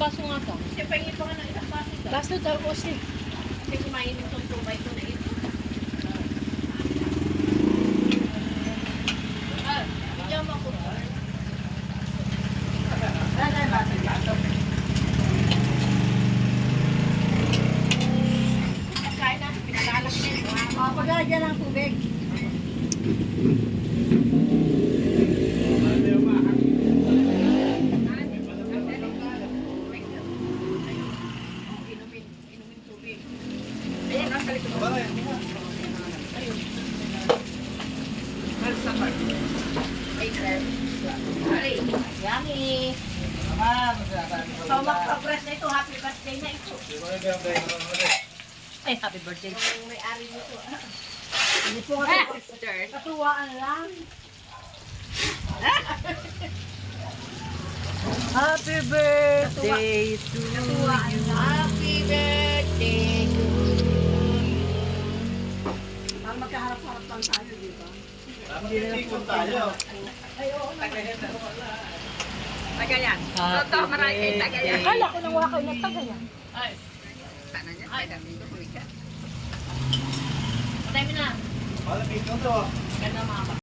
baso nga to. Siya pahingin pa nga ng isang baso. Baso daw kasi. Kasi kumain itong tumay ko na ito. Hindi mo ako. Kain natin, pinalalak din. Paglalagyan ng tubig. Inumin tubig. Ayan, nasa likod. Ayun. Ay, sir. Ay, yummy. So, mag-progress na ito. Happy birthday na ito. Ay, happy birthday. Yung may-ari nito. Hindi po nga Sister. katuwaan lang. Happy birthday to Katuwaan you. lang. Happy birthday to you. Parang magkaharap-harap lang tayo, di ba? Ay, oo. Tagayan. Totoo, marami kayo tagayan. Akala ko nang wala kayo ng tagayan. Ay. Sana niya, tagayan. Patay mo na. Ganda mga